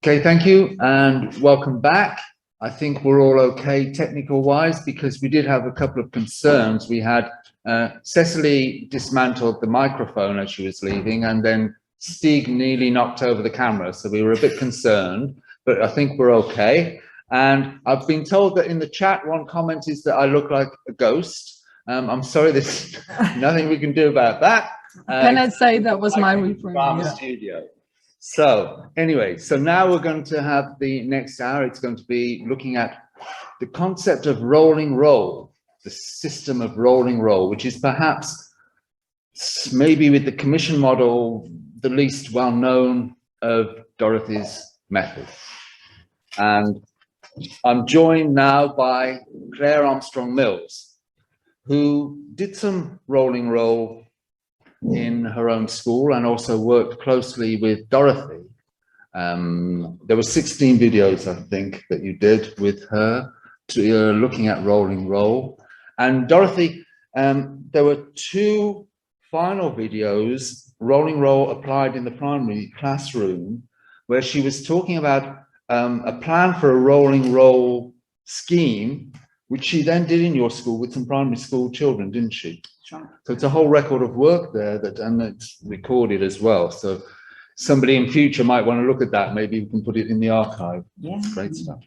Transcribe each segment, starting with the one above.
Okay, thank you and welcome back. I think we're all okay technical wise because we did have a couple of concerns. We had Cecily dismantled the microphone as she was leaving, and then Stig nearly knocked over the camera, so we were a bit concerned, but I think we're okay. And I've been told that in the chat, one comment is that I look like a ghost. I'm sorry, there's nothing we can do about that. Can I say that was my reframing? Yeah. Studio. So anyway, so now we're going to have the next hour. It's going to be looking at the concept of rolling roll, the system of rolling roll, which is perhaps maybe with the commission model, the least well known of Dorothy's method. And I'm joined now by Claire Armstrong Mills, who did some rolling roll in her own school and also worked closely with Dorothy. There were 16 videos, I think, that you did with her looking at rolling roll. And Dorothy, there were 2 final videos, rolling roll applied in the primary classroom, where she was talking about a plan for a rolling roll scheme, which she then did in your school with some primary school children, didn't she? Sure. So it's a whole record of work there, and it's recorded as well. So somebody in future might want to look at that. Maybe we can put it in the archive. Yeah. Great stuff.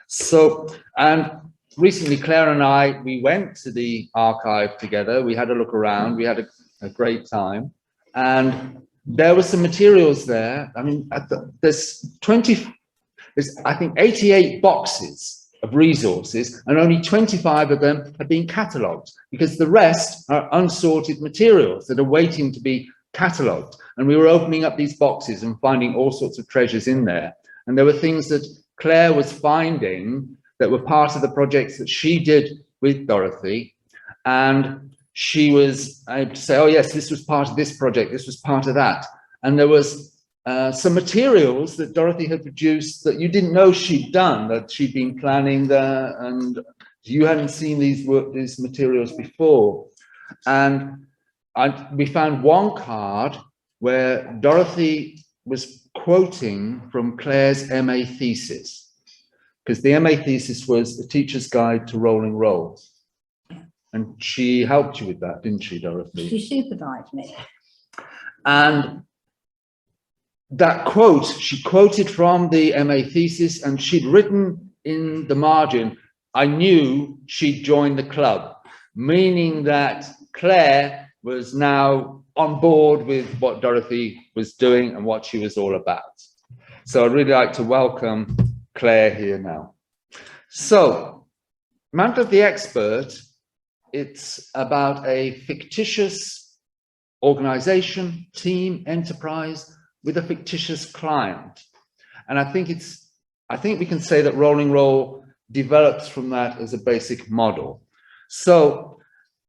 So, and recently Claire and I, we went to the archive together. We had a look around. We had a great time. And there were some materials there. I mean, there's I think 88 boxes of resources, and only 25 of them have been catalogued, because the rest are unsorted materials that are waiting to be catalogued. And we were opening up these boxes and finding all sorts of treasures in there. And there were things that Claire was finding that were part of the projects that she did with Dorothy. And she was able to say, oh yes, this was part of this project, this was part of that. And there was some materials that Dorothy had produced that you didn't know she'd done, that she'd been planning there, and you hadn't seen these materials before. And we found one card where Dorothy was quoting from Claire's MA thesis, because the MA thesis was a teacher's guide to rolling rolls. And she helped you with that, didn't she, Dorothy? She supervised me. And that quote, she quoted from the MA thesis, and she'd written in the margin, I knew she'd joined the club, meaning that Claire was now on board with what Dorothy was doing and what she was all about. So I'd really like to welcome Claire here now. So, Mantle of the Expert, it's about a fictitious organization, team, enterprise, with a fictitious client. And I think we can say that rolling roll develops from that as a basic model. So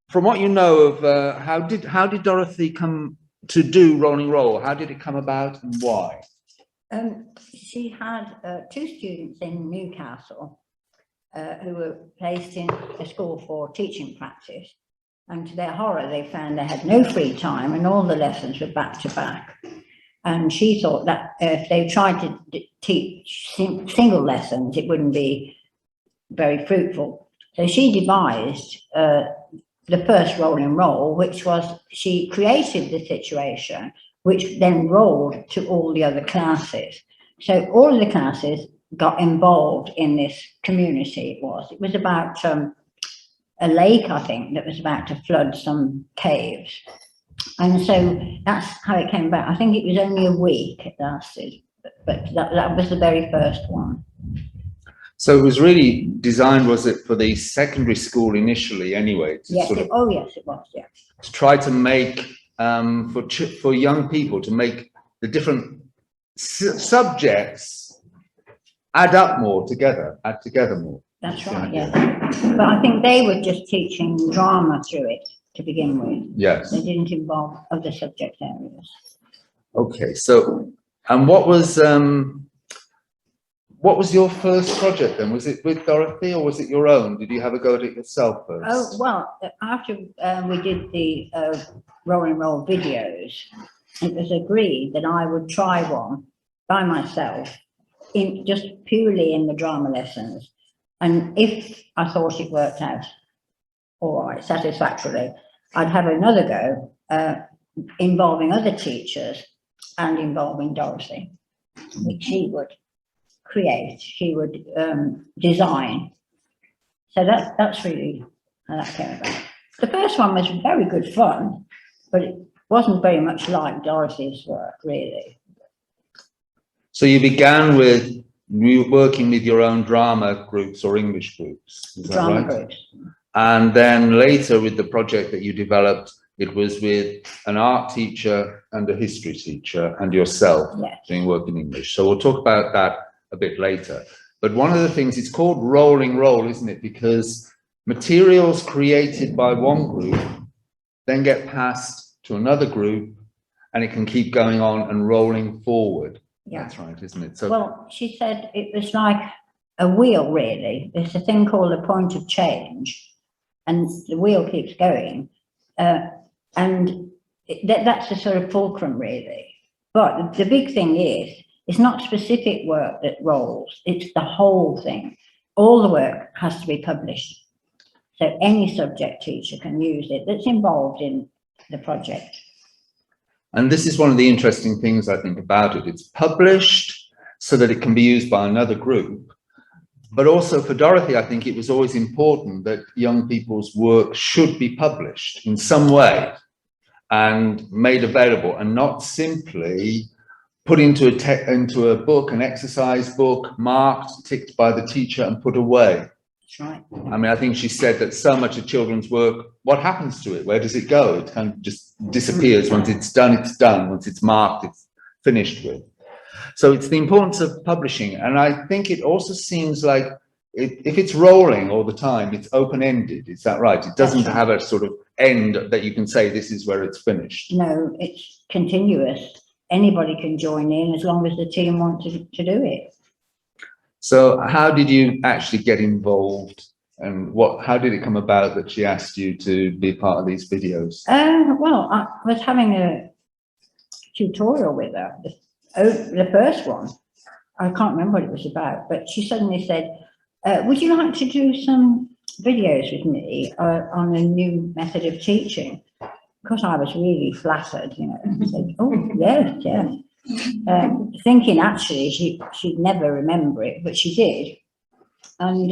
from what you know of, how did Dorothy come to do rolling roll? How did it come about and why? She had 2 students in Newcastle who were placed in a school for teaching practice. And to their horror, they found they had no free time and all the lessons were back to back. And she thought that if they tried to teach single lessons, it wouldn't be very fruitful. So she devised the first rolling roll, which was, she created the situation, which then rolled to all the other classes. So all of the classes got involved in this community. It was about a lake, I think, that was about to flood some caves. And so that's how it came about. I think it was only a week it lasted, but that was the very first one. So it was really designed, was it, for the secondary school initially anyway? Yes, yes, it was, yeah. To try to make, for young people, to make the different subjects add up more together, add together more. That's right, yeah. But I think they were just teaching drama through it to begin with. Yes. They didn't involve other subject areas. Okay, so, and what was your first project then? Was it with Dorothy or was it your own? Did you have a go at it yourself first? Oh, well, after we did the rolling roll videos, it was agreed that I would try one by myself just purely in the drama lessons. And if I thought it worked out all right, satisfactorily, I'd have another go involving other teachers and involving Dorothy, which she would create, she would design. So that's really how that came about. The first one was very good fun, but it wasn't very much like Dorothy's work, really. So you began with working with your own drama groups or English groups, is that Drama right? groups. And then later with the project that you developed, it was with an art teacher and a history teacher and yourself Yes. doing work in English. So we'll talk about that a bit later. But one of the things, it's called rolling roll, isn't it? Because materials created by one group then get passed to another group and it can keep going on and rolling forward. Yeah. That's right, isn't it? So, well, she said it was like a wheel, really. There's a thing called a point of change, and the wheel keeps going. And that's the sort of fulcrum, really. But the big thing is, it's not specific work that rolls, it's the whole thing. All the work has to be published. So any subject teacher can use it that's involved in the project. and this is one of the interesting things I think about it. It's published so that it can be used by another group. But also for Dorothy, I think it was always important that young people's work should be published in some way and made available, and not simply put into a book, an exercise book, marked, ticked by the teacher and put away. That's right. I mean, I think she said that so much of children's work, what happens to it? Where does it go? It kind of just disappears. Once it's done, it's done. Once it's marked, it's finished with. So it's the importance of publishing. And I think it also seems like if it's rolling all the time, it's open-ended. Is that right? It doesn't have a sort of end that you can say this is where it's finished. No, it's continuous. Anybody can join in as long as the team want to do it. So how did you actually get involved, and how did it come about that she asked you to be part of these videos? Well, I was having a tutorial with her, the first one. I can't remember what it was about, but she suddenly said, would you like to do some videos with me on a new method of teaching? Because I was really flattered, you know. I said, oh, yes, yes. Thinking actually she'd never remember it, but she did. And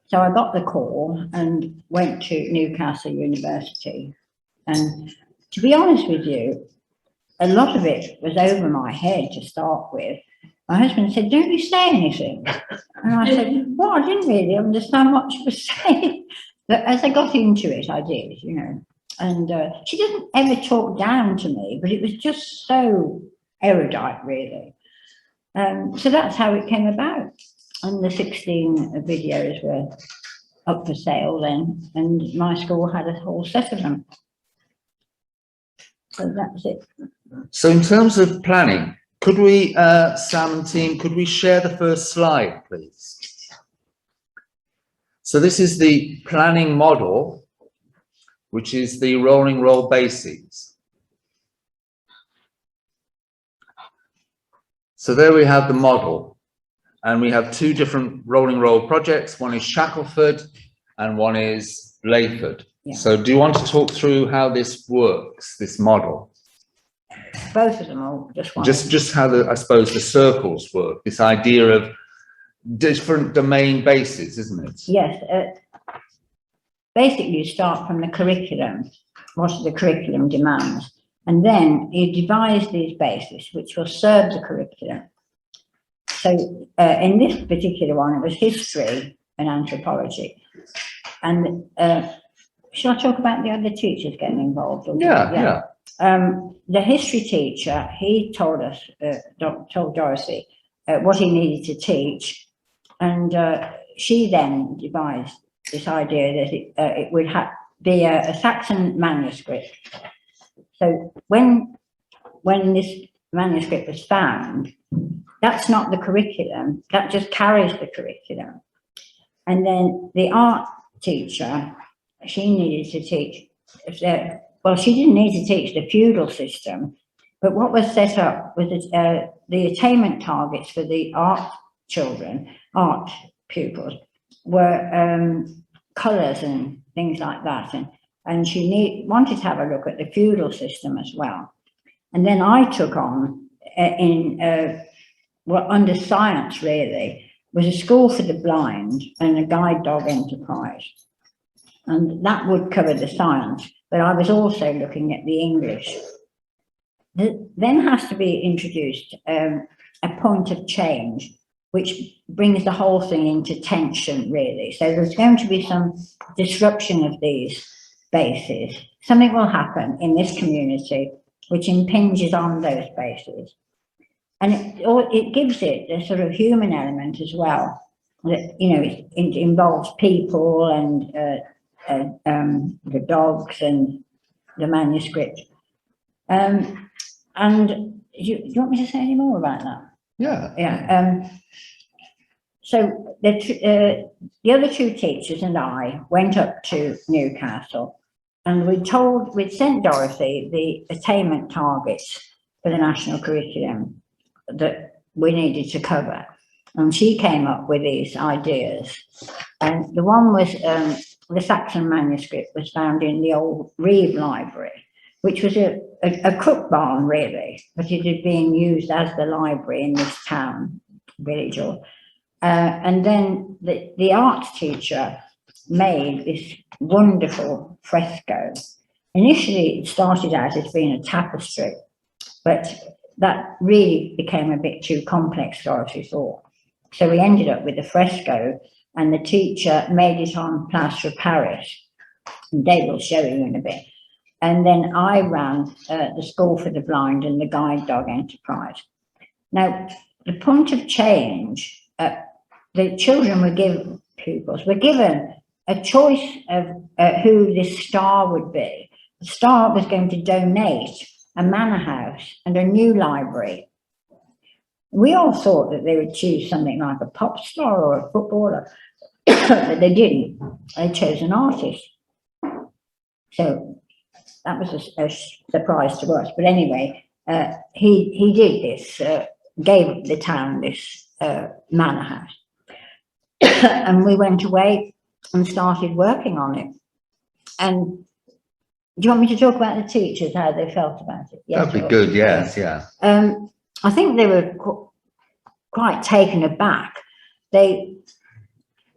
so I got the call and went to Newcastle University. And to be honest with you, a lot of it was over my head to start with. My husband said, don't you say anything? And I said, well, I didn't really understand what she was saying. But as I got into it, I did, you know. And she didn't ever talk down to me, but it was just so erudite, really. So that's how it came about. And the 16 videos were up for sale then, and my school had a whole set of them. So that's it. So in terms of planning, could we, Sam and team, could we share the first slide, please? So this is the planning model, which is the rolling roll basics. So there we have the model, and we have two different rolling roll projects. One is Shackleford and one is Layford. Yeah. So do you want to talk through how this works, this model? Both of them all just one. Just how I suppose the circles work, this idea of different domain bases, isn't it? Yes. Basically, you start from the curriculum, what the curriculum demands, and then you devise these bases which will serve the curriculum. So in this particular one, it was history and anthropology. And shall I talk about the other teachers getting involved? Yeah. The history teacher, he told us, told Dorothy what he needed to teach, and she then devised this idea that it would be a Saxon manuscript. So when this manuscript was found, that's not the curriculum, that just carries the curriculum. And then the art teacher, she needed to teach, well, she didn't need to teach the feudal system, but what was set up was the attainment targets for the art pupils were colours and things like that. And she wanted to have a look at the feudal system as well. And then I took on under science really, was a school for the blind and a guide dog enterprise. And that would cover the science, but I was also looking at the English. Then has to be introduced a point of change, which brings the whole thing into tension, really. So there's going to be some disruption of these bases. Something will happen in this community which impinges on those bases. And it gives it a sort of human element as well. That, you know, it involves people and the dogs and the manuscript. And do you want me to say any more about that? Yeah. Yeah. So the other two teachers and I went up to Newcastle, and we'd sent Dorothy the attainment targets for the national curriculum that we needed to cover. And she came up with these ideas. And the one was the Saxon manuscript was found in the old Reeve Library, which was a cook barn, really, but it had been used as the library in this town, village. And then the arts teacher made this wonderful fresco. Initially, it started out as being a tapestry, but that really became a bit too complex, Dorothy thought. So we ended up with a fresco, and the teacher made it on plaster of Paris. And Dave will show you in a bit. And then I ran the School for the Blind and the Guide Dog Enterprise. Now, the point of change, the children were given, pupils were given a choice of who this star would be. The star was going to donate a manor house and a new library. We all thought that they would choose something like a pop star or a footballer, but they didn't. They chose an artist. So that was a surprise to us. But anyway, he did this, gave the town this manor house. And we went away and started working on it. And do you want me to talk about the teachers, how they felt about it? Yes, that'd be good, yes, yeah. I think they were quite taken aback. They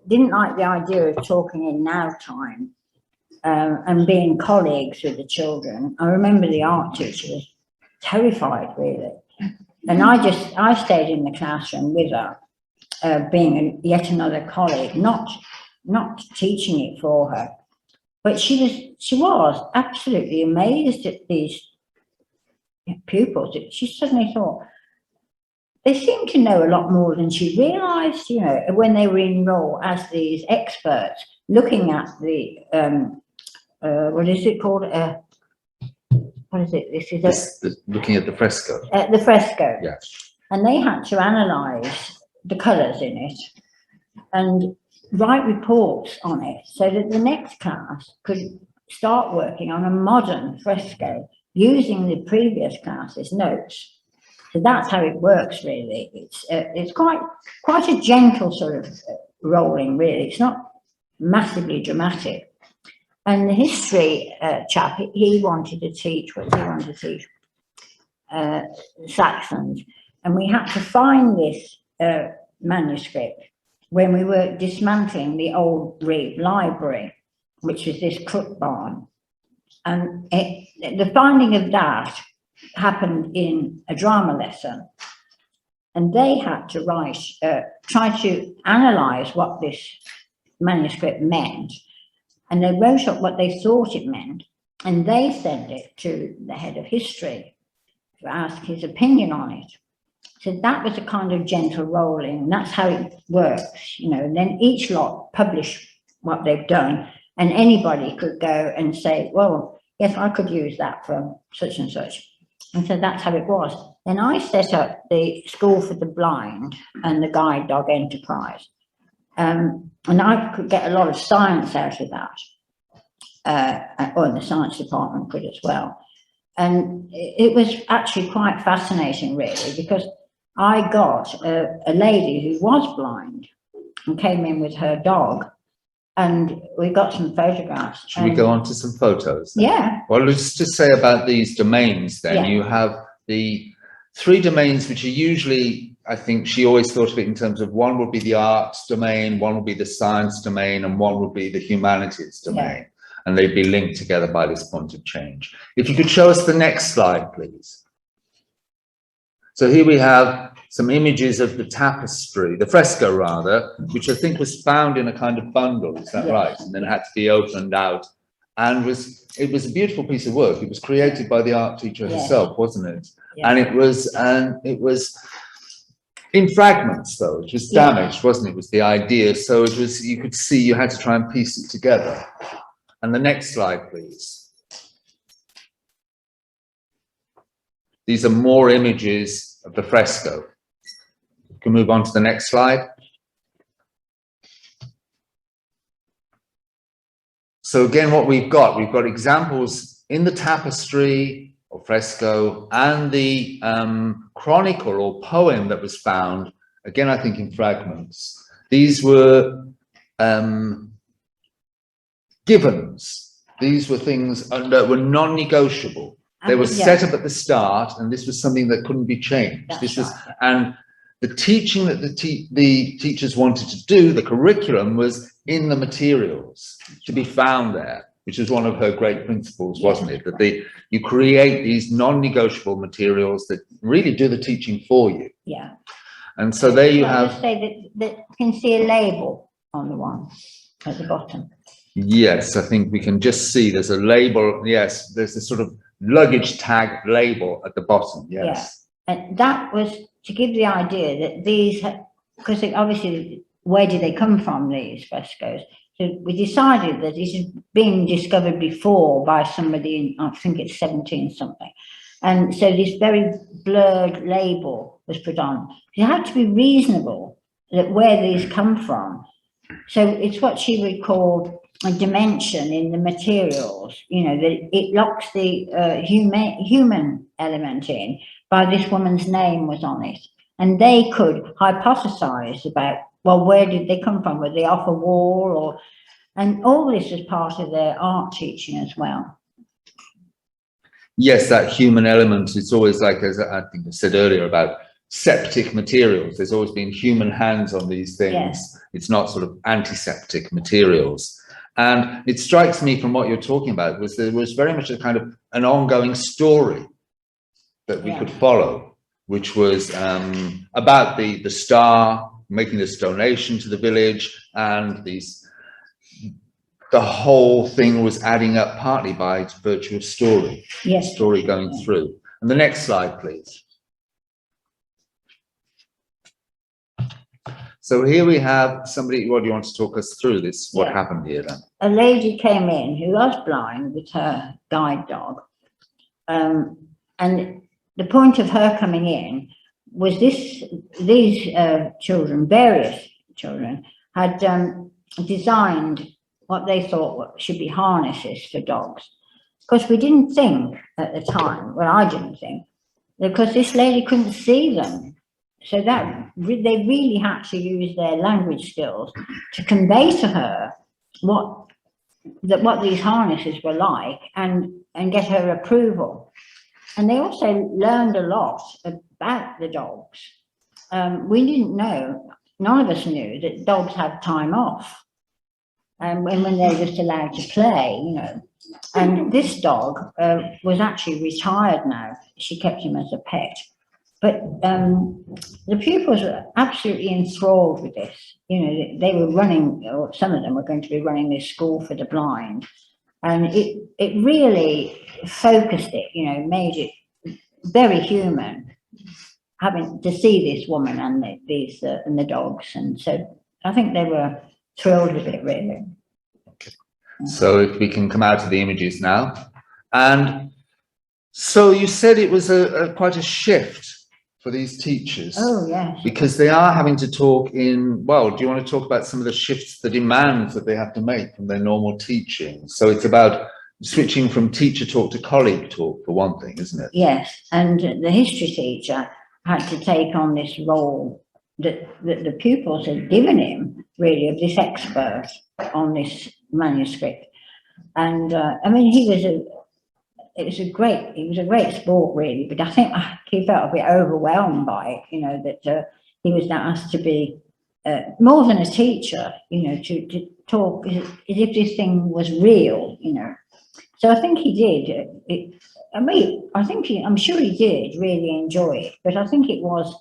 didn't like the idea of talking in now time and being colleagues with the children. I remember the art teacher was terrified, really. And I stayed in the classroom with her, being yet another colleague, not teaching it for her. But she was absolutely amazed at these pupils. She suddenly thought, they seem to know a lot more than she realised, you know, when they were enrolled as these experts, looking at the, what is it called? What is it? This is looking at the fresco. The fresco. Yeah. And they had to analyse the colours in it and write reports on it so that the next class could start working on a modern fresco using the previous class's notes. So that's how it works, really. It's quite a gentle sort of rolling, really. It's not massively dramatic. And the history chap, he wanted to teach, what did he want to teach? Saxons. And we had to find this manuscript when we were dismantling the old Reeve Library, which was this cook barn. And the finding of that happened in a drama lesson. And they had to write, try to analyse what this manuscript meant. And they wrote up what they thought it meant. And they sent it to the head of history to ask his opinion on it. So that was a kind of gentle rolling, and that's how it works, you know. And then each lot publish what they've done, and anybody could go and say, well, yes, I could use that for such and such. And so that's how it was. Then I set up the School for the Blind and the Guide Dog Enterprise. And I could get a lot of science out of that, or the science department could as well. And it was actually quite fascinating, really, because I got a lady who was blind and came in with her dog, and we got some photographs. Should we go on to some photos then? Yeah. Well, let's just say about these domains then. Yeah. You have the 3 domains, which are usually, I think she always thought of it in terms of one would be the arts domain, one would be the science domain, and one would be the humanities domain. And they'd be linked together by this point of change. If you could show us the next slide, please. So here we have some images of the tapestry, the fresco rather, which I think was found in a kind of bundle, is that right? And then had to be opened out. And it was a beautiful piece of work. It was created by the art teacher herself, wasn't it? Yeah. And it was in fragments though. It was damaged, wasn't it? Was the idea. So it was, you could see you had to try and piece it together. And the next slide, please. These are more images of the fresco. You can move on to the next slide. So again, what we've got examples in the tapestry or fresco and the chronicle or poem that was found, again, I think in fragments. These were givens. These were things that were non-negotiable. They were set up at the start, and this was something that couldn't be changed. And the teaching that the teachers wanted to do, the curriculum, was in the materials to be found there, which was one of her great principles, wasn't it? That you create these non-negotiable materials that really do the teaching for you. Yeah. And so there you have. Say that you can see a label on the one at the bottom. Yes, I think we can just see there's a label. Yes, there's this sort of luggage tag label at the bottom. Yes. Yeah. And that was to give the idea that these, because obviously, where did they come from, these frescoes? So we decided that this had been discovered before by somebody in, I think it's 17 something. And so this very blurred label was put on. You had to be reasonable that where these come from. So it's what she would call a dimension in the materials, you know, that it locks the human element in by this woman's name was on it. And they could hypothesize about, well, where did they come from? Were they off a wall? Or, and all this was part of their art teaching as well. Yes, that human element, it's always like, as I think I said earlier, about septic materials. There's always been human hands on these things. Yes. It's not sort of antiseptic materials. And it strikes me from what you're talking about was there was very much a kind of an ongoing story that we could follow, which was about the star making this donation to the village, and the whole thing was adding up partly by virtue of story. Yes. Story going through. And the next slide, please. So here we have somebody. What do you want to talk us through this? What happened here then? A lady came in who was blind with her guide dog. And the point of her coming in was these children, various children, had designed what they thought should be harnesses for dogs. Because we didn't think at the time, well, I didn't think, because this lady couldn't see them. So that they really had to use their language skills to convey to her what these harnesses were like and get her approval. And they also learned a lot about the dogs. We didn't know, none of us knew that dogs had time off. And when they were just allowed to play, you know. And this dog was actually retired now. She kept him as a pet. But the pupils were absolutely enthralled with this. You know, they were running, or some of them were going to be running this school for the blind. And it really focused it, you know, made it very human, having to see this woman and the dogs. And so I think they were thrilled with it, really. Okay. So if we can come out to the images now. And so you said it was quite a shift for these teachers. Oh, yes. Because they are having to talk in, well, do you want to talk about some of the shifts, the demands that they have to make from their normal teaching? So it's about switching from teacher talk to colleague talk, for one thing, isn't it? Yes, and the history teacher had to take on this role that the pupils had given him, really, of this expert on this manuscript. And I mean, he was a great sport, really, but I think he felt a bit overwhelmed by it, you know, that he was asked to be more than a teacher, you know, to talk as if this thing was real, you know. So I think he did. I'm sure he did really enjoy it, but I think it was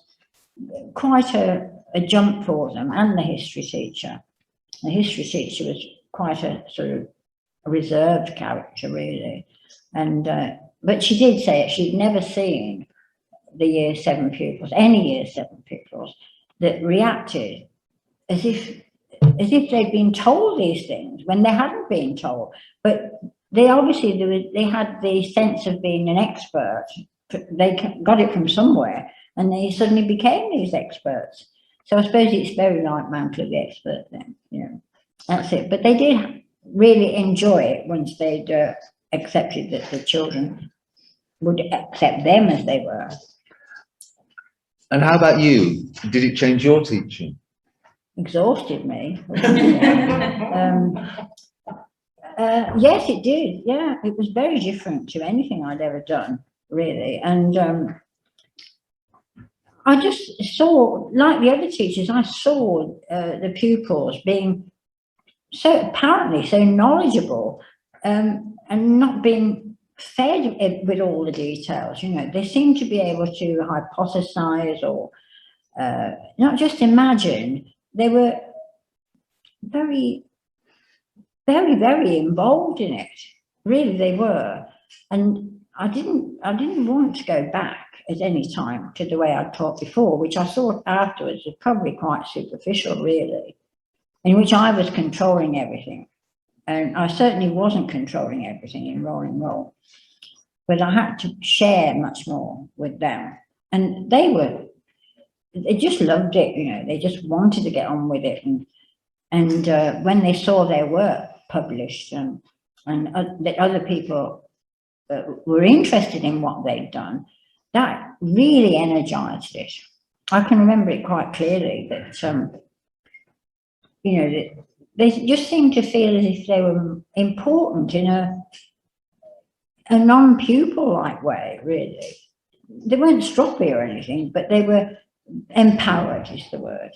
quite a jump for them, and the history teacher. The history teacher was quite a sort of reserved character, really. And but she did say it, she'd never seen the year 7 pupils, any year 7 pupils, that reacted as if they'd been told these things when they hadn't been told. But they obviously, they had the sense of being an expert. They got it from somewhere, and they suddenly became these experts. So I suppose it's very like Mantle of the Expert then, you know. That's it. But they did really enjoy it once they'd accepted that the children would accept them as they were. And how about you? Did it change your teaching? Exhausted me. Yes, it did. Yeah, it was very different to anything I'd ever done, really. And I just saw, like the other teachers, I saw the pupils being apparently so knowledgeable, and not being fed with all the details. You know, they seemed to be able to hypothesize or not just imagine. They were very, very, very involved in it. Really, they were. And I didn't want to go back at any time to the way I'd taught before, which I thought afterwards was probably quite superficial, really, in which I was controlling everything. And I certainly wasn't controlling everything in Rolling Roll, but I had to share much more with them. And they just loved it, you know, they just wanted to get on with it. And when they saw their work published and that other people were interested in what they'd done, that really energized it. I can remember it quite clearly that, you know, that they just seemed to feel as if they were important in a non-pupil-like way, really. They weren't stroppy or anything, but they were empowered, is the word,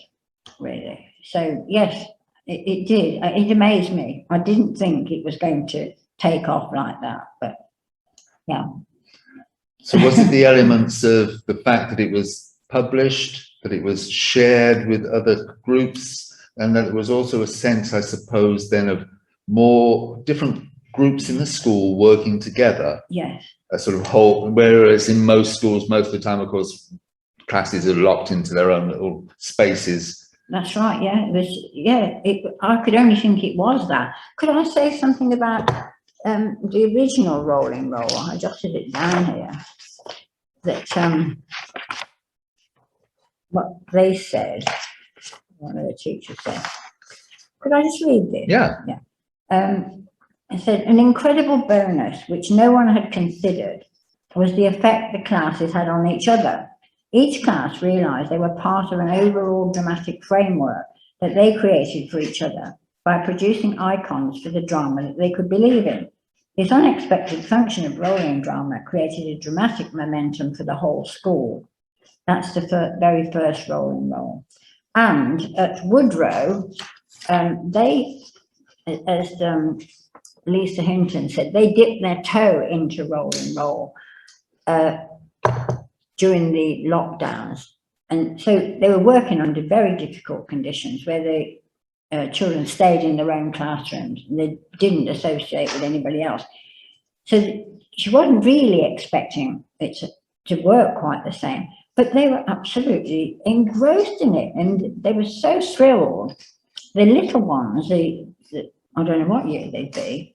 really. So, yes, it did. It amazed me. I didn't think it was going to take off like that, but yeah. So was it the elements of the fact that it was published, that it was shared with other groups, and that it was also a sense, I suppose, then of more different groups in the school working together? Yes. A sort of whole, whereas in most schools, most of the time, of course, classes are locked into their own little spaces. That's right, yeah. It was, yeah, I could only think it was that. Could I say something about the original Rolling Roll? I jotted it down here. That what they said, one of the teachers said. Could I just read this? Yeah. Yeah. It said, an incredible bonus which no one had considered was the effect the classes had on each other. Each class realised they were part of an overall dramatic framework that they created for each other by producing icons for the drama that they could believe in. This unexpected function of rolling drama created a dramatic momentum for the whole school. That's the very first Rolling Roll. And at Woodrow, they, as Lisa Hinton said, they dipped their toe into Rolling Roll during the lockdowns. And so they were working under very difficult conditions where the children stayed in their own classrooms and they didn't associate with anybody else. So she wasn't really expecting it to work quite the same, but they were absolutely engrossed in it and they were so thrilled. The little ones, I don't know what year they'd be,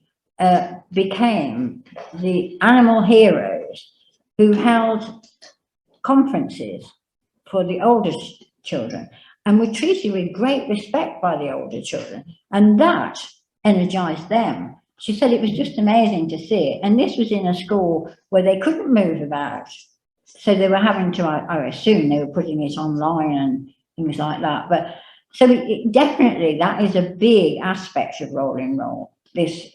became the animal heroes who held conferences for the older children and were treated with great respect by the older children, and that energized them. She said it was just amazing to see it, and this was in a school where they couldn't move about so they were having to, I assume they were putting it online and things like that. But so definitely that is a big aspect of rolling roll, this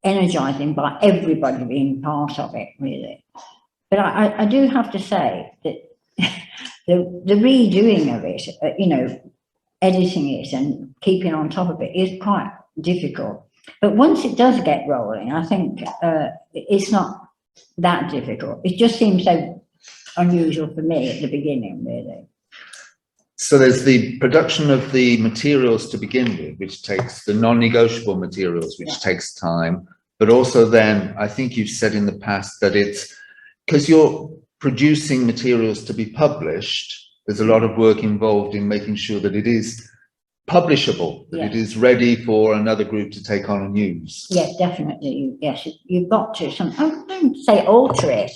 energizing by everybody being part of it, really. But I do have to say that the redoing of it, you know, editing it and keeping on top of it is quite difficult. But once it does get rolling, I think it's not that difficult. It just seems so unusual for me at the beginning, really. So there's the production of the materials to begin with, which takes the non-negotiable materials, which takes time. But also then, I think you've said in the past that it's because you're producing materials to be published, there's a lot of work involved in making sure that it is publishable, that it is ready for another group to take on and use. Yes, definitely. Yes, you've got to, I don't say alter it,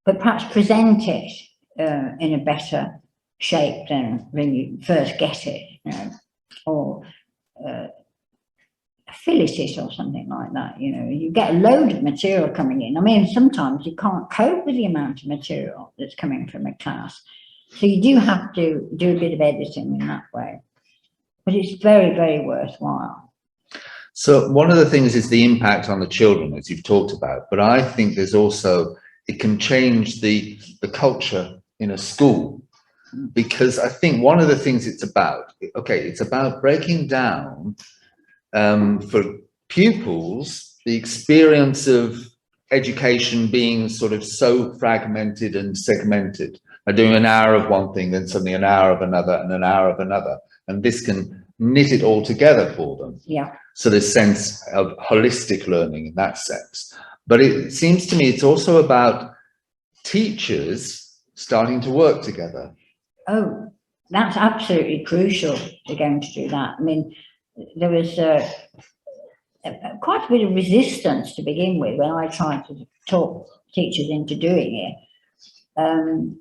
but perhaps present it in a better shape than when you first get it, you know, or fillet it or something like that. You know, you get a load of material coming in. I mean, sometimes you can't cope with the amount of material that's coming from a class. So you do have to do a bit of editing in that way. But it's very, very worthwhile. So one of the things is the impact on the children, as you've talked about, but I think there's also, it can change the culture in a school, because I think one of the things it's about, okay, it's about breaking down for pupils, the experience of education being sort of so fragmented and segmented. They're doing an hour of one thing, then suddenly an hour of another and an hour of another. And this can knit it all together for them. Yeah. So there's sense of holistic learning in that sense. But it seems to me it's also about teachers starting to work together. Oh, that's absolutely crucial. They're going to do that. I mean, there was quite a bit of resistance to begin with when I tried to talk teachers into doing it.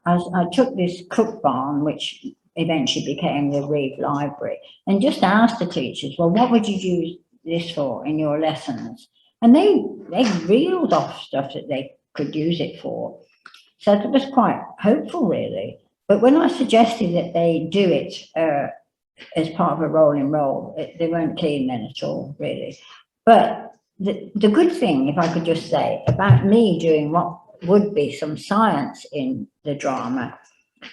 I took this cook barn, which eventually became the Reed Library, and just asked the teachers, well, what would you use this for in your lessons? And they reeled off stuff that they could use it for. So it was quite hopeful, really. But when I suggested that they do it as part of a rolling roll, they weren't keen then at all, really. But the good thing, if I could just say, about me doing what would be some science in the drama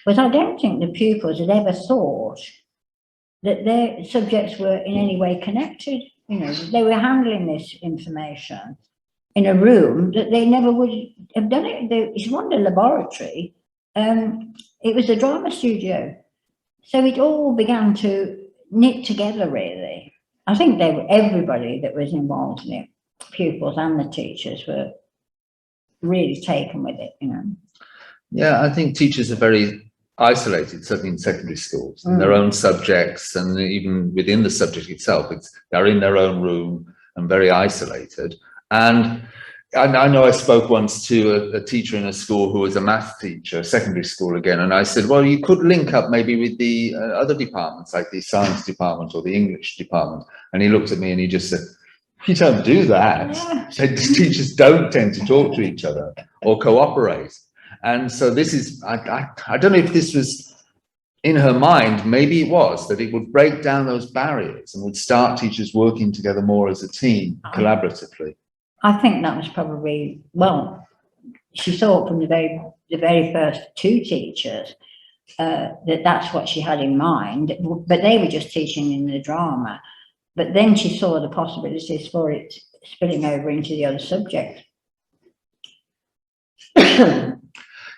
was I don't think the pupils had ever thought that their subjects were in any way connected. You know, they were handling this information in a room that they never would have done it. It's one laboratory. It was a drama studio. So it all began to knit together, really. I think everybody that was involved in it, pupils and the teachers, were really taken with it, you know. Yeah, I think teachers are very isolated, certainly in secondary schools, in their own subjects, and even within the subject itself, they're in their own room and very isolated. And I know I spoke once to a teacher in a school who was a math teacher, secondary school again, and I said, well, you could link up maybe with the other departments, like the science department or the English department. And he looked at me and he just said, you don't do that. So teachers don't tend to talk to each other or cooperate. And so this is, I don't know if this was in her mind, maybe it was, that it would break down those barriers and would start teachers working together more as a team, collaboratively. I think that was probably, well, she saw it from the very first two teachers, that's what she had in mind, but they were just teaching in the drama. But then she saw the possibilities for it spilling over into the other subject.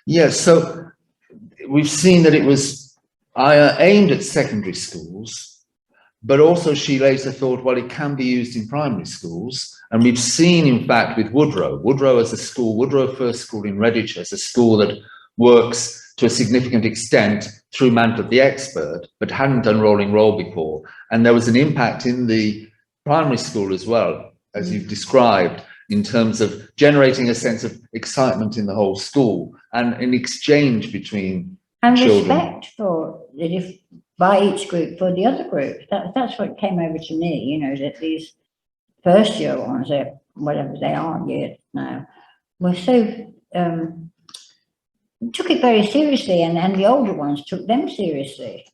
Yes, so we've seen that it was aimed at secondary schools, but also she later thought, well, it can be used in primary schools. And we've seen, in fact, with Woodrow as a school, Woodrow First School in Redditch as a school that works to a significant extent through Mantle the Expert, but hadn't done rolling roll before. And there was an impact in the primary school as well, as you've described, in terms of generating a sense of excitement in the whole school and an exchange between children. And respect for by each group for the other group. That's what came over to me, you know, that these first year ones, whatever they are years now, were so took it very seriously, and the older ones took them seriously.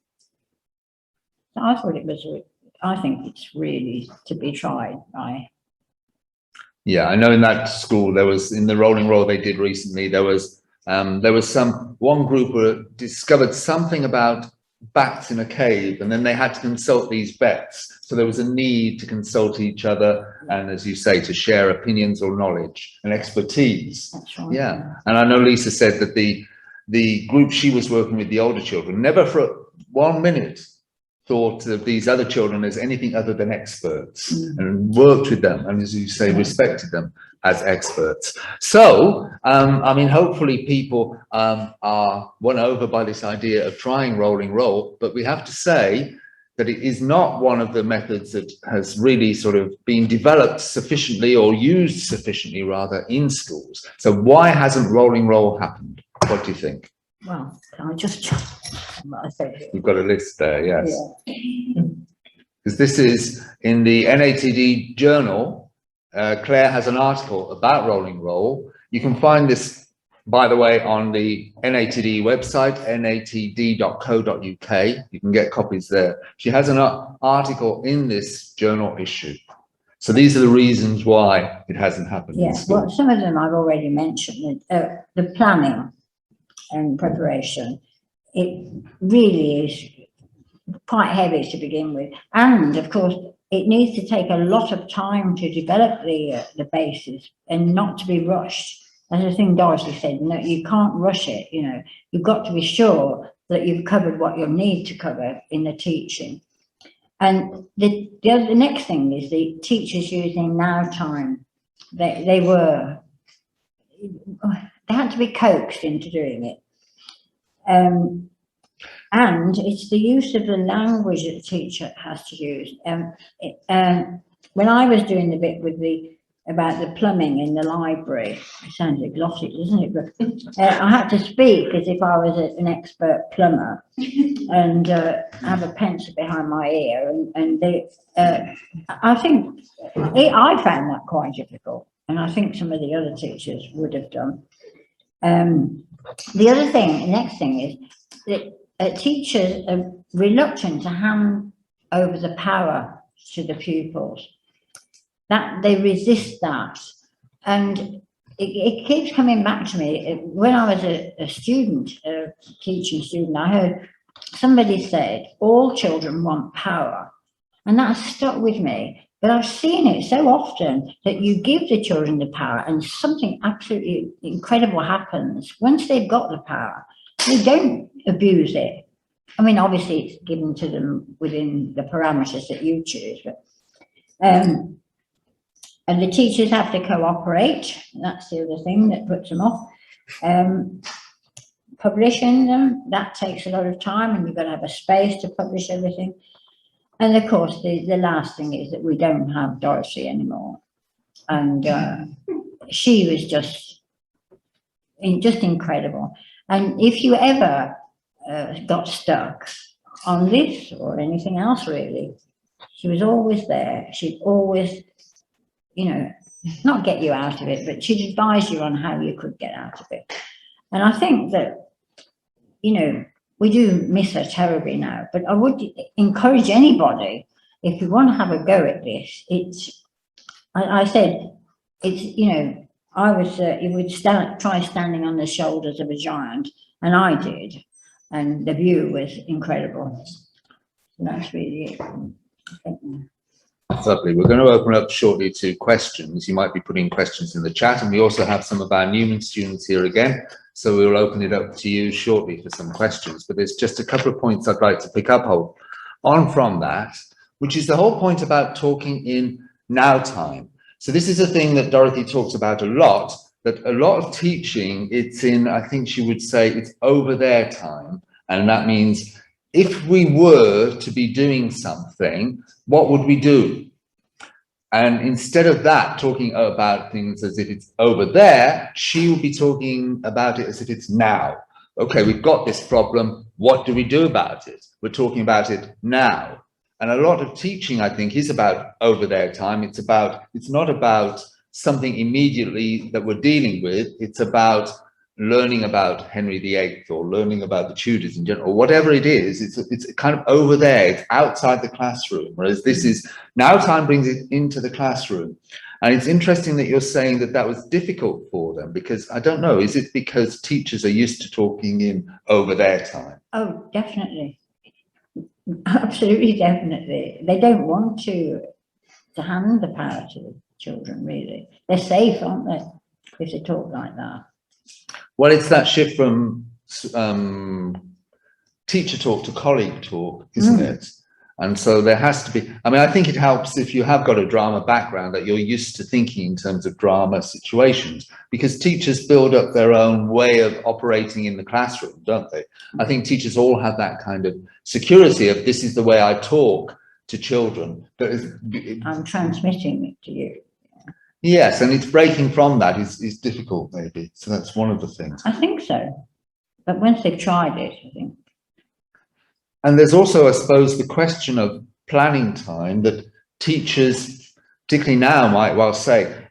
So I thought it was, I think it's really to be tried by. Yeah, I know in that school there was, in the rolling roll they did recently, there was one group who discovered something about bats in a cave, and then they had to consult these vets. So there was a need to consult each other, and as you say, to share opinions or knowledge and expertise. That's right. Yeah, and I know Lisa said that the group she was working with, the older children, never for 1 minute thought of these other children as anything other than experts, and worked with them, and as you say, respected them as experts. So, I mean, hopefully people are won over by this idea of trying rolling roll, but we have to say that it is not one of the methods that has really sort of been developed sufficiently, or used sufficiently rather, in schools. So why hasn't rolling roll happened? What do you think? Well, can I just, I said it. You've got a list there, yes. Yeah. Because this is in the NATD journal. Claire has an article about rolling roll. You can find this, by the way, on the NATD website, natd.co.uk. You can get copies there. She has an article in this journal issue. So these are the reasons why it hasn't happened. Yeah, well, some of them I've already mentioned. The planning and preparation, it really is quite heavy to begin with, and of course it needs to take a lot of time to develop the basis and not to be rushed. As I think Dorothy said, no, you can't rush it. You know, you've got to be sure that you've covered what you'll need to cover in the teaching. And the next thing is the teachers using now time. They had to be coaxed into doing it. And it's the use of the language that the teacher has to use. When I was doing the bit with about the plumbing in the library, it sounds exotic, doesn't it? But I had to speak as if I was an expert plumber, and have a pencil behind my ear, and I think I found that quite difficult, and I think some of the other teachers would have done. The next thing is that teachers are reluctant to hand over the power to the pupils. That they resist that, and it keeps coming back to me. When I was a student, a teaching student, I heard somebody said all children want power, and that stuck with me. But I've seen it so often that you give the children the power and something absolutely incredible happens. Once they've got the power, they don't abuse it. I mean, obviously it's given to them within the parameters that you choose, but and the teachers have to cooperate. That's the other thing that puts them off. Publishing them, that takes a lot of time, and you've got to have a space to publish everything. And of course, the last thing is that we don't have Dorothy anymore. And she was just incredible. And if you ever got stuck on this or anything else, really, she was always there. She'd always, you know, not get you out of it, but she'd advise you on how you could get out of it. And I think that, you know, we do miss her terribly now, but I would encourage anybody, if you want to have a go at this, I said, it's, you know, I was, you would try standing on the shoulders of a giant, and I did, and the view was incredible. And that's really it. That's lovely. We're going to open up shortly to questions. You might be putting questions in the chat, and we also have some of our Newman students here again. So we'll open it up to you shortly for some questions. But there's just a couple of points I'd like to pick up on from that, which is the whole point about talking in now time. So this is a thing that Dorothy talks about a lot, that a lot of teaching, it's in, I think she would say, it's over their time. And that means if we were to be doing something, what would we do? And instead of that, talking about things as if it's over there, she will be talking about it as if it's now. Okay, we've got this problem. What do we do about it? We're talking about it now. And a lot of teaching, I think, is about over their time. It's not about something immediately that we're dealing with. It's about learning about Henry VIII or learning about the Tudors in general, or whatever it is, it's kind of over there, it's outside the classroom, whereas this is, now time brings it into the classroom. And it's interesting that you're saying that that was difficult for them, because I don't know, is it because teachers are used to talking in over their time? Oh, definitely. Absolutely, definitely. They don't want to hand the power to the children, really. They're safe, aren't they, if they talk like that? Well, it's that shift from teacher talk to colleague talk, isn't it? And so there has to be, I mean, I think it helps if you have got a drama background that you're used to thinking in terms of drama situations, because teachers build up their own way of operating in the classroom, don't they? I think teachers all have that kind of security of, this is the way I talk to children. I'm transmitting it to you. Yes, and it's breaking from that is difficult, maybe. So that's one of the things. I think so. But once they've tried it, I think. And there's also, I suppose, the question of planning time that teachers, particularly now, might well say,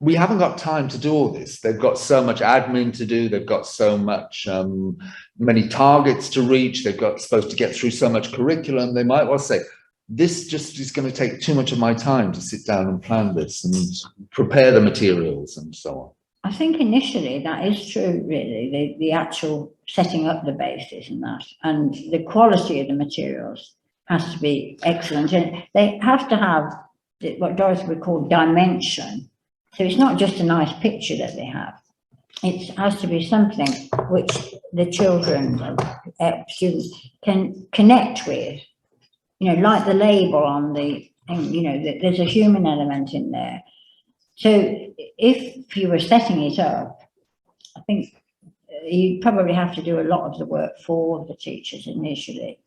we haven't got time to do all this. They've got so much admin to do. They've got so much, many targets to reach. They've got supposed to get through so much curriculum. They might well say, this just is going to take too much of my time to sit down and plan this and prepare the materials and so on. I think initially that is true, really, the actual setting up the basis and that, and the quality of the materials has to be excellent. And they have to have what Dorothy would call dimension. So it's not just a nice picture that they have. It has to be something which the children, students can connect with. You know, like the label on the thing, you know, there's a human element in there. So if you were setting it up, I think you probably have to do a lot of the work for the teachers initially,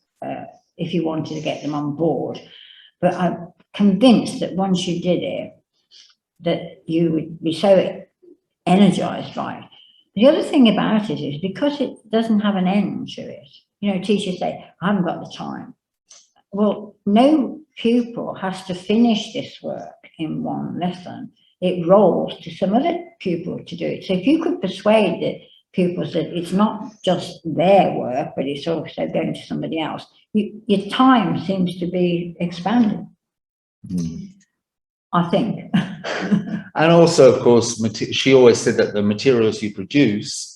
if you wanted to get them on board. But I'm convinced that once you did it, that you would be so energized by it. The other thing about it is because it doesn't have an end to it, you know, teachers say, I haven't got the time. Well, no pupil has to finish this work in one lesson. It rolls to some other pupil to do it. So if you could persuade the pupils that it's not just their work, but it's also going to somebody else, your time seems to be expanded, I think. And also, of course, she always said that the materials you produce,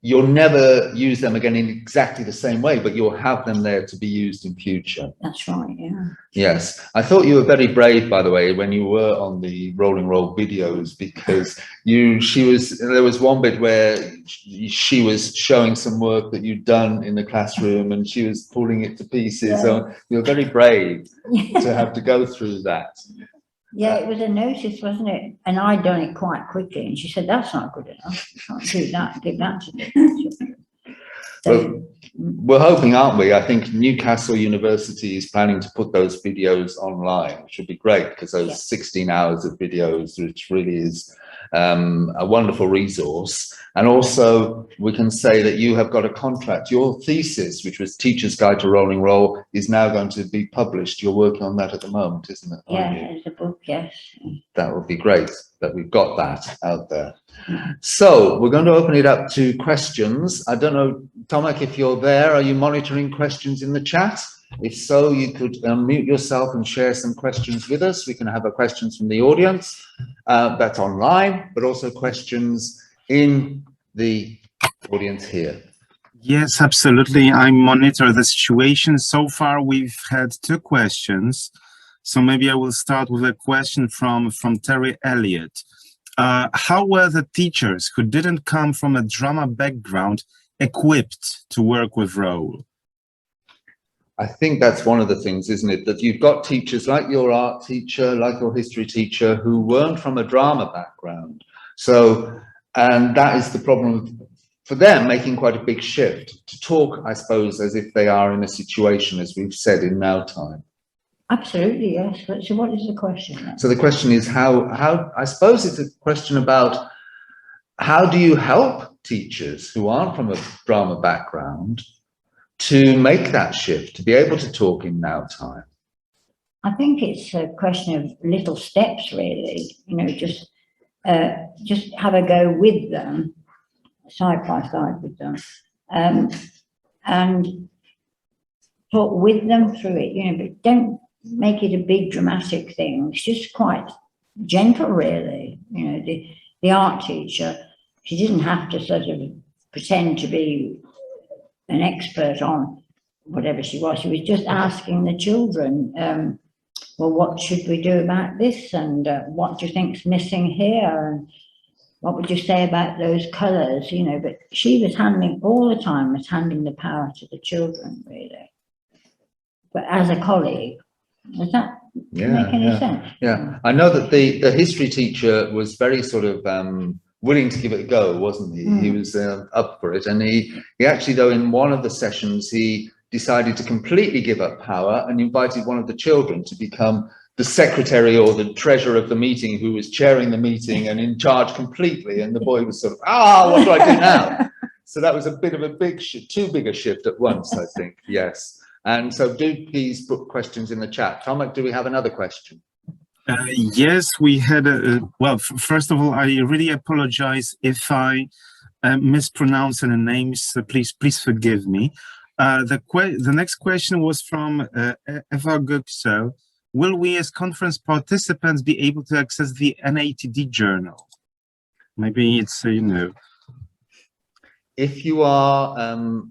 you'll never use them again in exactly the same way, but you'll have them there to be used in future. That's right, yeah. Yes. I thought you were very brave, by the way, when you were on the Rolling Roll videos, because there was one bit where she was showing some work that you'd done in the classroom and she was pulling it to pieces. Yeah. So you were very brave to have to go through that. Yeah, it was a notice, wasn't it? And I'd done it quite quickly, and she said, that's not good enough. You can't do that, give that to me. So, we're hoping, aren't we? I think Newcastle University is planning to put those videos online, which would be great, because those 16 hours of videos, which really is a wonderful resource. And also, we can say that you have got a contract. Your thesis, which was Teacher's Guide to Rolling Roll, is now going to be published. You're working on that at the moment, isn't it? Yeah, it's a book, yes. That would be great that we've got that out there. So we're going to open it up to questions. I don't know, Tomek, if you're there, are you monitoring questions in the chat? If so, you could unmute yourself and share some questions with us. We can have questions from the audience that's online, but also questions in the audience here. Yes, absolutely. I monitor the situation. So far, we've had 2 questions. So maybe I will start with a question from Terry Elliott. How were the teachers who didn't come from a drama background equipped to work with role? I think that's one of the things, isn't it? That you've got teachers like your art teacher, like your history teacher, who weren't from a drama background. So, and that is the problem for them, making quite a big shift to talk, I suppose, as if they are in a situation, as we've said, in now time. Absolutely, yes. So what is the question then? So the question is how I suppose it's a question about how do you help teachers who aren't from a drama background to make that shift, to be able to talk in now time? I think it's a question of little steps, really. You know, just have a go with them side by side with them, and talk with them through it, you know, but don't make it a big dramatic thing. It's just quite gentle, really. You know, the art teacher, she didn't have to sort of pretend to be an expert on whatever she was. She was just asking the children, well, what should we do about this? And what do you think's missing here? And what would you say about those colours? You know, but she was all the time was handing the power to the children, really. But as a colleague, does that make any sense? Yeah, I know that the history teacher was very sort of willing to give it a go, wasn't he? He was up for it, and he actually, though, in one of the sessions, he decided to completely give up power and invited one of the children to become the secretary or the treasurer of the meeting, who was chairing the meeting and in charge completely. And the boy was sort of, what do I do now? So that was a bit of a too big a shift at once, I think. Yes. And so do please put questions in the chat. Tomek, do we have another question? Yes, we had well, first of all, I really apologize if I mispronounce any names, so please forgive me. The next question was from Eva Göksel. Will we as conference participants be able to access the NATD journal? Maybe it's, you know. If you are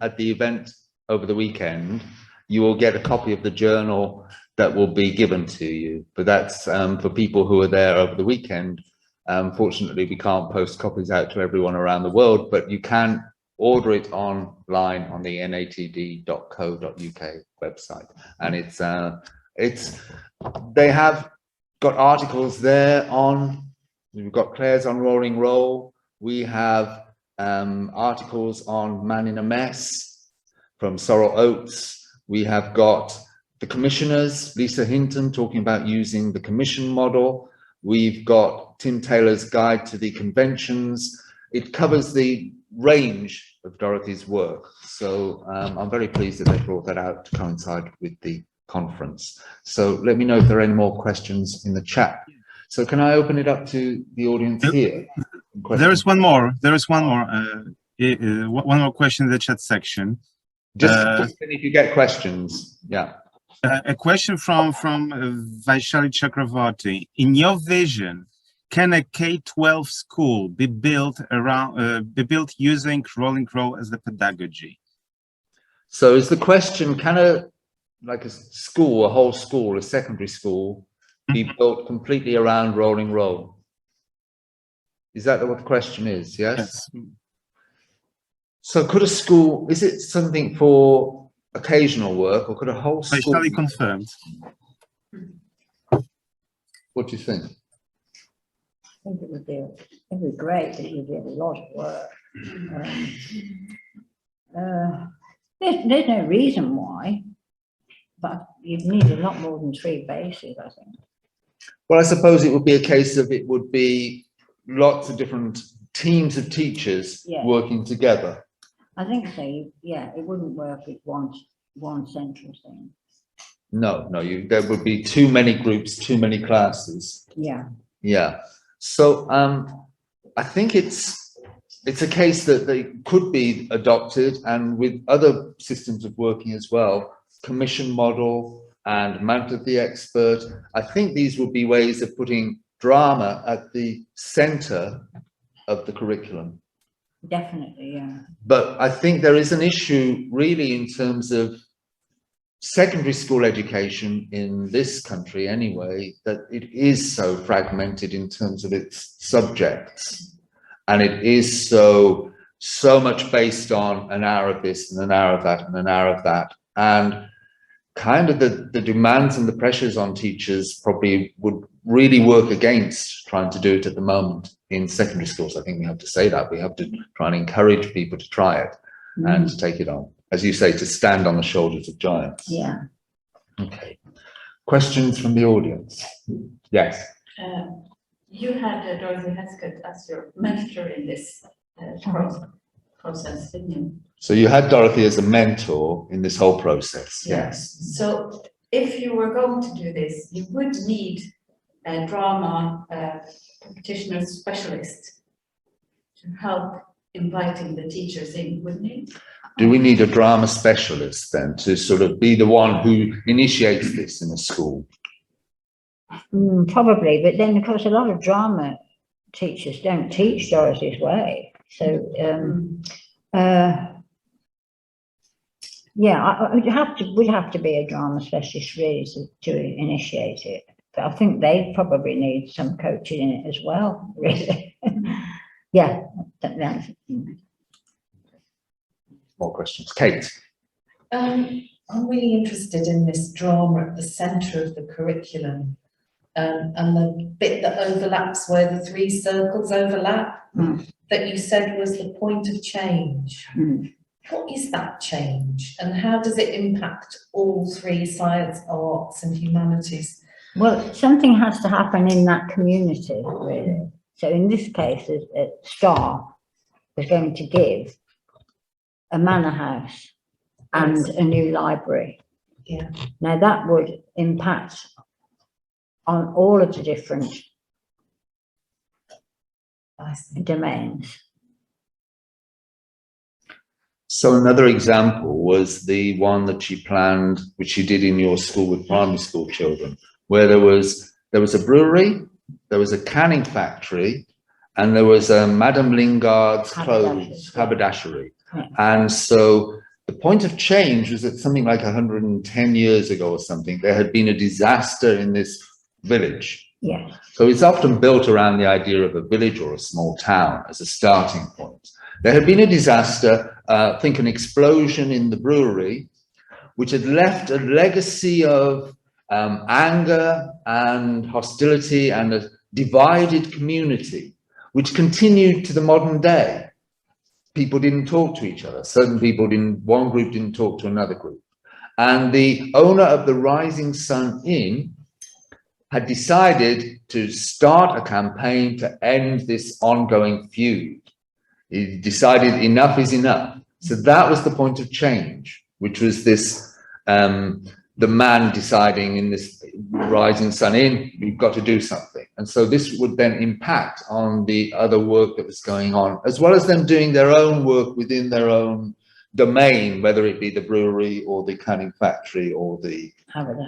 at the event over the weekend, you will get a copy of the journal that will be given to you. But that's for people who are there over the weekend. Fortunately, we can't post copies out to everyone around the world, but you can order it online on the natd.co.uk website. And they have got articles there we've got Claire's on Rolling Roll. We have articles on Man in a Mess from Sorrel Oates. We have got the commissioners, Lisa Hinton, talking about using the commission model. We've got Tim Taylor's Guide to the Conventions. It covers the range of Dorothy's work. So I'm very pleased that they brought that out to coincide with the conference. So let me know if there are any more questions in the chat. So can I open it up to the audience here? There is one more. There is one more. One more question in the chat section. Just if you get questions, yeah. A question from Vaishali Chakravarti. In your vision, can a K-12 school be built using Rolling Roll as the pedagogy? So is the question, can a whole school, a secondary school, be built completely around Rolling Roll? Is that what the question is? Yes. So could a school, is it something for occasional work, or could a whole school? Vaishali confirmed. What do you think? I think it would be great. It would be a lot of work. There's no reason why, but you'd need a lot more than 3 bases, I think. Well, I suppose it would be a case of it would be lots of different teams of teachers working together. I think so. Yeah, it wouldn't work with one central thing. No, there would be too many groups, too many classes. Yeah. So I think it's a case that they could be adopted, and with other systems of working as well, commission model and Mount of the Expert. I think these would be ways of putting drama at the center of the curriculum. Definitely, yeah. But I think there is an issue really in terms of secondary school education in this country anyway, that it is so fragmented in terms of its subjects, and it is so much based on an hour of this and an hour of that and an hour of that, and kind of the demands and the pressures on teachers probably would really work against trying to do it at the moment in secondary schools. I think we have to say that. We have to try and encourage people to try it and to take it on. As you say, to stand on the shoulders of giants. Yeah. Okay. Questions from the audience? Yes. You had Dorothy Heathcote as your mentor in this process, didn't you? So you had Dorothy as a mentor in this whole process. Yes. So if you were going to do this, you would need a drama practitioner specialist to help inviting the teachers in, wouldn't he? Do we need a drama specialist then to sort of be the one who initiates this in a school? Probably, but then of course a lot of drama teachers don't teach Dorothy's way. So yeah, I would have to be a drama specialist really to initiate it. But I think they probably need some coaching in it as well, really. Yeah, that's More questions. Kate? I'm really interested in this drama at the centre of the curriculum, and the bit that overlaps where the three circles overlap, that you said was the point of change. What is that change, and how does it impact all three: science, arts and humanities? well, something has to happen in that community, really. So in this case, Star is going to give a manor house and a new library. Yeah. Now that would impact on all of the different domains. So another example was the one that she planned, which she did in your school with primary school children, where there was a brewery, there was a canning factory, and there was a Madame Lingard's clothes haberdashery. Yeah. And so the point of change was that something like 110 years ago or something, there had been a disaster in this village. Yes. So it's often built around the idea of a village or a small town as a starting point. There had been a disaster, I think an explosion in the brewery, which had left a legacy of anger and hostility and a divided community, which continued to the modern day. People didn't talk to each other. Certain people one group didn't talk to another group. And the owner of the Rising Sun Inn had decided to start a campaign to end this ongoing feud. He decided enough is enough. So that was the point of change, which was this, the man deciding in this Rising Sun Inn, we've got to do something. And so this would then impact on the other work that was going on, as well as them doing their own work within their own domain, whether it be the brewery or the canning factory or the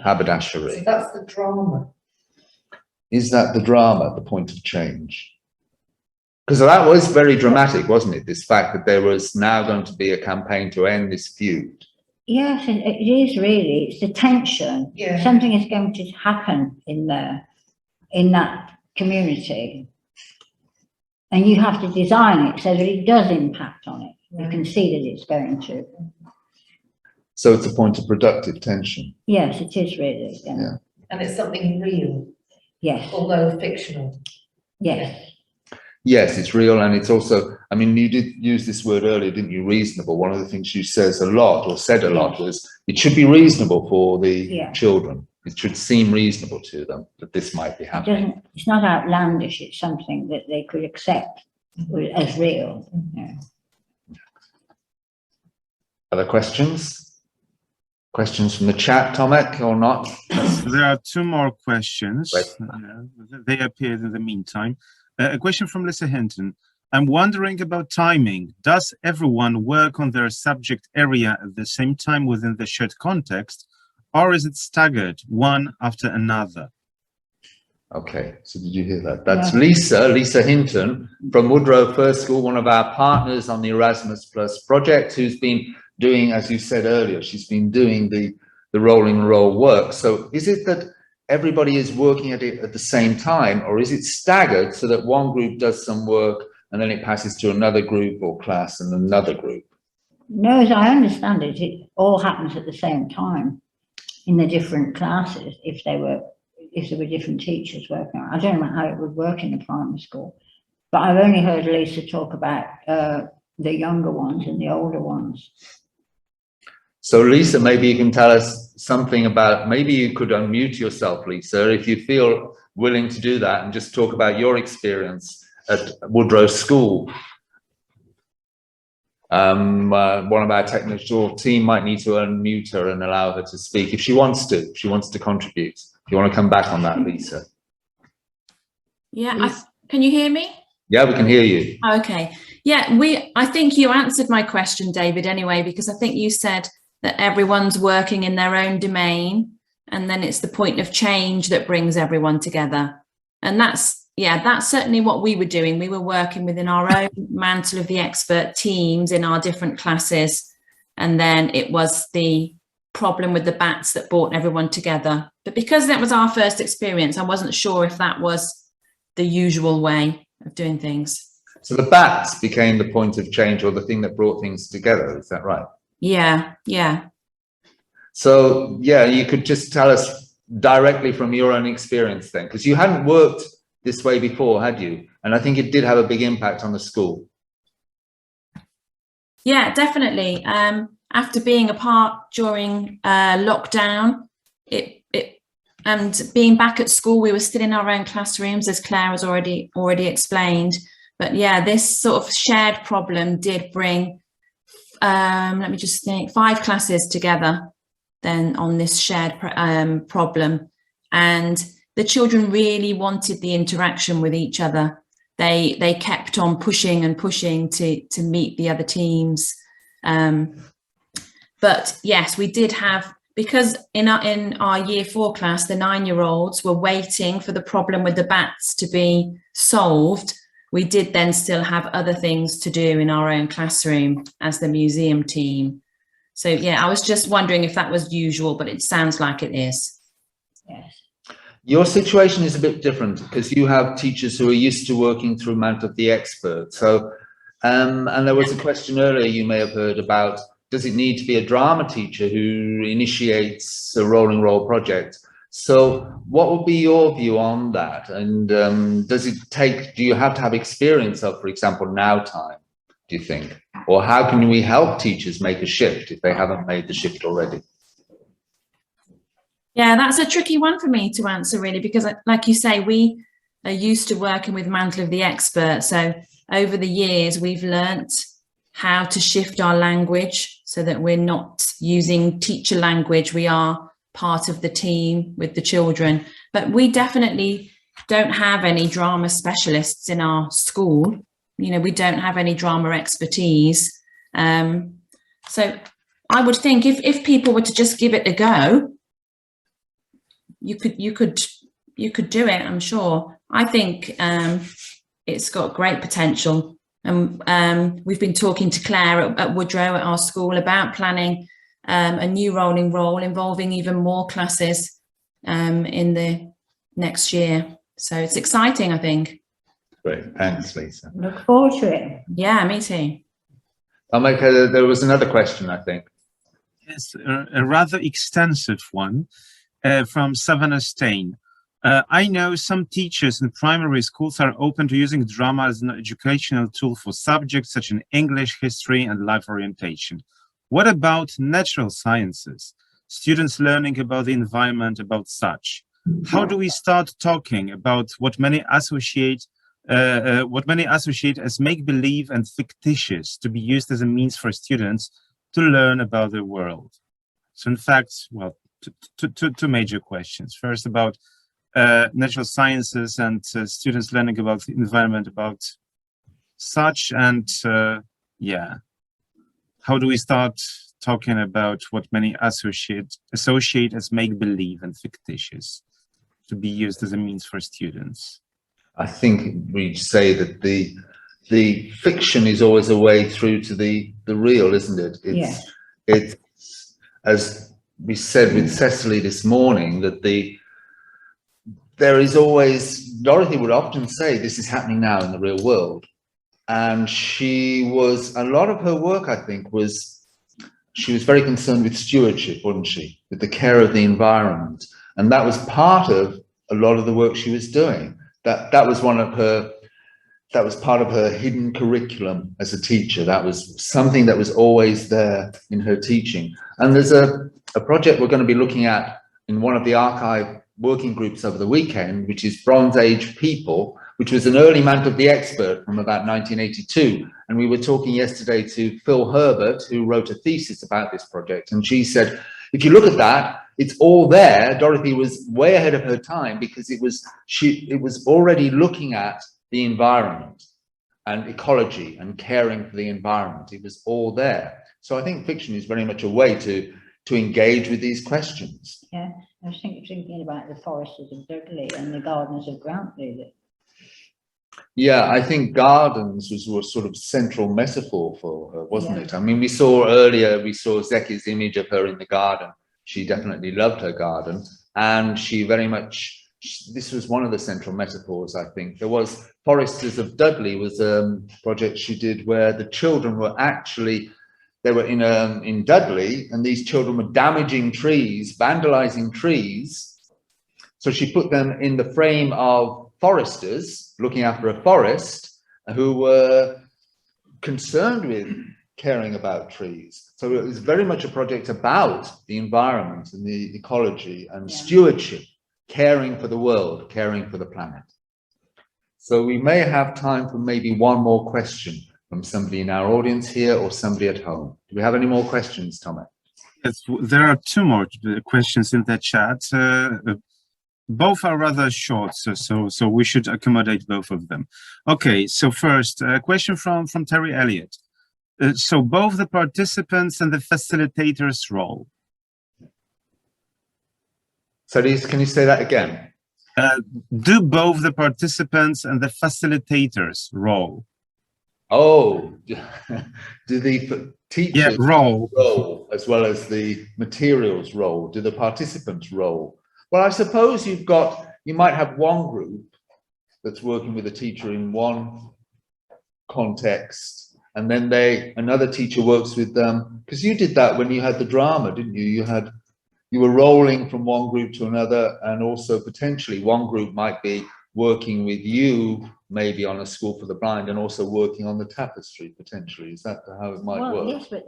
haberdashery. So that's the drama. Is that the drama, the point of change? Because that was very dramatic, wasn't it? This fact that there was now going to be a campaign to end this feud. Yes, it is really. It's the tension. Yeah. Something is going to happen in there, in that community. And you have to design it so that it does impact on it. You can see that it's going to. So it's a point of productive tension. Yes, it is really. Yeah. Yeah. And it's something real, Yes, although fictional. yes. Yes, it's real, and it's also, I mean, you did use this word earlier, didn't you? Reasonable. One of the things you said a lot was it should be reasonable for the children. It should seem reasonable to them that this might be happening. It's not outlandish. It's something that they could accept as real. Yeah. Other questions? Questions from the chat, Tomek, or not? There are two more questions. Right. They appeared in the meantime. A question from Lisa Hinton. I'm wondering about timing. Does everyone work on their subject area at the same time within the shared context, or is it staggered one after another? Okay, so did you hear that? That's Lisa Hinton from Woodrow First School, one of our partners on the Erasmus Plus project, who's been doing, as you said earlier, she's been doing the rolling roll work. So is it that everybody is working at it at the same time, or is it staggered so that one group does some work and then it passes to another group or class and another group? No, as I understand it, it all happens at the same time in the different classes if there were different teachers working on it. I don't know how it would work in a primary school, but I've only heard Lisa talk about the younger ones and the older ones. So Lisa, maybe you can tell us something about, maybe you could unmute yourself, Lisa, if you feel willing to do that, and just talk about your experience at Woodrow School. One of our technical team might need to unmute her and allow her to speak if she wants to contribute. If you want to come back on that, Lisa. Yeah, can you hear me? Yeah, we can hear you. Okay. Yeah, I think you answered my question, David, anyway, because I think you said that everyone's working in their own domain, and then it's the point of change that brings everyone together. And that's certainly what we were doing. We were working within our own mantle of the expert teams in our different classes. And then it was the problem with the bats that brought everyone together. But because that was our first experience, I wasn't sure if that was the usual way of doing things. So the bats became the point of change, or the thing that brought things together. Is that right? Yeah, yeah. So, yeah, you could just tell us directly from your own experience then, because you hadn't worked this way before, had you? And I think it did have a big impact on the school. Yeah, definitely. After being apart during lockdown, and being back at school, we were still in our own classrooms, as Claire has already explained. But yeah, this sort of shared problem did bring, let me just think, 5 classes together then on this shared problem. And the children really wanted the interaction with each other. They kept on pushing and pushing to meet the other teams. But yes, we did have, because in our year 4 class, the 9-year-olds were waiting for the problem with the bats to be solved. We did then still have other things to do in our own classroom as the museum team. So yeah, I was just wondering if that was usual, but it sounds like it is. Yes. Your situation is a bit different because you have teachers who are used to working through mantle of the expert. So, and there was a question earlier you may have heard about, does it need to be a drama teacher who initiates a rolling roll project? So what would be your view on that? And do you have to have experience of, for example, now time, do you think? Or how can we help teachers make a shift if they haven't made the shift already? Yeah, that's a tricky one for me to answer, really, because like you say, we are used to working with mantle of the expert. So over the years, we've learnt how to shift our language so that we're not using teacher language. We are part of the team with the children, but we definitely don't have any drama specialists in our school. You know, we don't have any drama expertise. So I would think if people were to just give it a go, you could do it, I'm sure. I think it's got great potential. And we've been talking to Claire at Woodrow at our school about planning a new rolling roll involving even more classes in the next year. So it's exciting, I think. Great, thanks, Lisa. Look forward to it. Yeah, me too. There was another question, I think. Yes, a rather extensive one from Savannah Stain. I know some teachers in primary schools are open to using drama as an educational tool for subjects such as English, history, and life orientation. What about natural sciences? Students learning about the environment, about such. How do we start talking about what many associate as make-believe and fictitious to be used as a means for students to learn about the world? So in fact, well, two major questions. First, about natural sciences and students learning about the environment, about such, and yeah, how do we start talking about what many associate as make-believe and fictitious to be used as a means for students? I think we say that the fiction is always a way through to the real, isn't it? It's as we said with Cecily this morning, that there is always, Dorothy would often say, this is happening now in the real world. And a lot of her work, I think, she was very concerned with stewardship, wasn't she? With the care of the environment. And that was part of a lot of the work she was doing. That was part of her hidden curriculum as a teacher. That was something that was always there in her teaching. And there's a project we're going to be looking at in one of the archive working groups over the weekend, which is Bronze Age People, which was an early mantle of the expert from about 1982. And we were talking yesterday to Phil Herbert, who wrote a thesis about this project. And she said, if you look at that, it's all there. Dorothy was way ahead of her time because it was already looking at the environment. and ecology and caring for the environment. It was all there. So I think fiction is very much a way to engage with these questions. Yeah, I was thinking about the foresters of Dudley and the gardeners of Grantley. Yeah, I think gardens was sort of central metaphor for her, wasn't Yeah. it? I mean, we saw Zeki's image of her in the garden. She definitely loved her garden, and she very much, this was one of the central metaphors, I think. There was Foresters of Dudley was a project she did where the children were actually, they were in Dudley, and these children were damaging trees, vandalizing trees. So she put them in the frame of foresters looking after a forest who were concerned with caring about trees. So it was very much a project about the environment and the ecology and stewardship, caring for the world, caring for the planet. So we may have time for maybe one more question from somebody in our audience here or somebody at home. Do we have any more questions, Thomas? Yes, there are two more questions in the chat. Both are rather short, so we should accommodate both of them. Okay, so first, a question from Terry Elliott. So both the participants and the facilitators' role. So can you say that again? Do both the participants and the facilitators' role? Oh, do the teachers role as well as the materials role? Do the participants role? Well, I suppose you might have one group that's working with a teacher in one context, and then another teacher works with them, because you did that when you had the drama, didn't you? You were rolling from one group to another, and also potentially one group might be working with you, maybe on a school for the blind, and also working on the tapestry potentially. Is that how it might work? Yes, but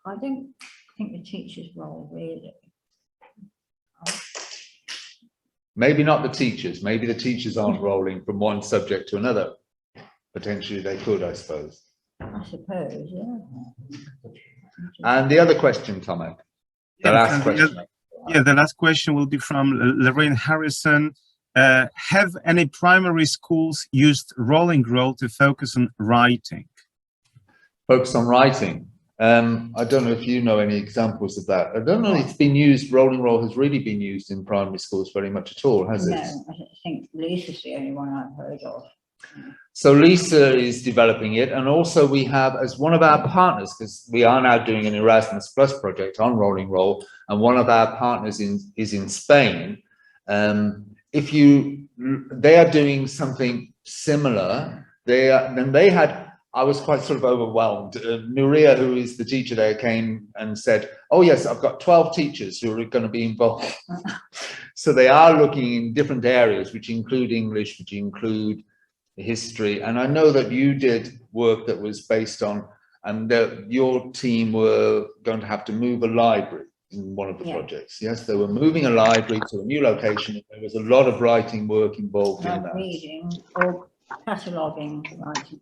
I don't think the teacher's role really. Maybe not the teachers. Maybe the teachers aren't rolling from one subject to another. Potentially they could, I suppose. I suppose, yeah. And the other question, Tomek. The last question. The last question will be from Lorraine Harrison. Have any primary schools used rolling roll to focus on writing? Focus on writing. I don't know if you know any examples of that. I don't know if it's been used, rolling roll has really been used in primary schools very much at all, has it? No, I think Lisa's the only one I've heard of. So Lisa is developing it, and also we have as one of our partners, because we are now doing an Erasmus Plus project on rolling roll, and one of our partners is in Spain. They are doing something similar. I was quite sort of overwhelmed. Nuria, who is the teacher there, came and said, oh yes, I've got 12 teachers who are going to be involved. So they are looking in different areas, which include English, which include history. And I know that you did work that was based on, and that your team were going to have to move a library in one of the projects. Yes, they were moving a library to a new location. And there was a lot of writing work involved in that. Reading or cataloguing writing.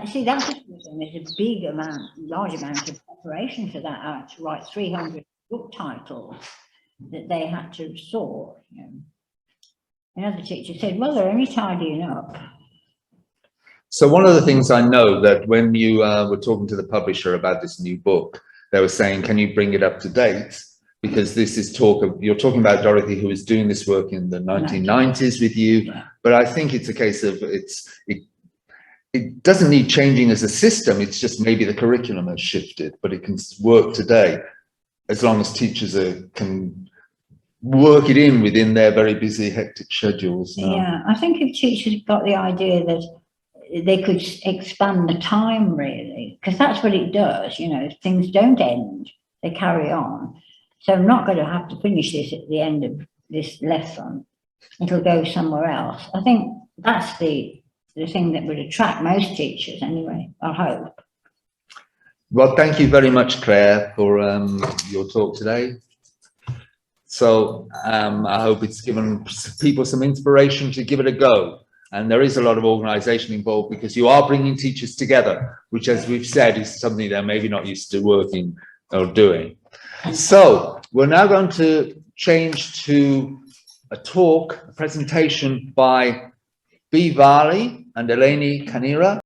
See, that's there's a big amount, large amount of preparation for that, to write 300 book titles that they had to sort. You know. Another teacher said, well, they're only tidying up. So one of the things I know that when you were talking to the publisher about this new book, they were saying, can you bring it up to date? Because this is you're talking about Dorothy, who was doing this work in the 1990s with you. But I think it's a case of it doesn't need changing as a system. It's just maybe the curriculum has shifted, but it can work today as long as teachers can work it within their very busy, hectic schedules. No? Yeah, I think if teachers got the idea that they could expand the time, really, because that's what it does. You know, things don't end; they carry on. So I'm not going to have to finish this at the end of this lesson. It'll go somewhere else. I think that's the thing that would attract most teachers anyway, I hope. Well, thank you very much, Claire, for your talk today. So I hope it's given people some inspiration to give it a go. And there is a lot of organisation involved because you are bringing teachers together, which, as we've said, is something they're maybe not used to working or doing. So we're now going to change to a presentation by B. Varley and Eleni Kanira.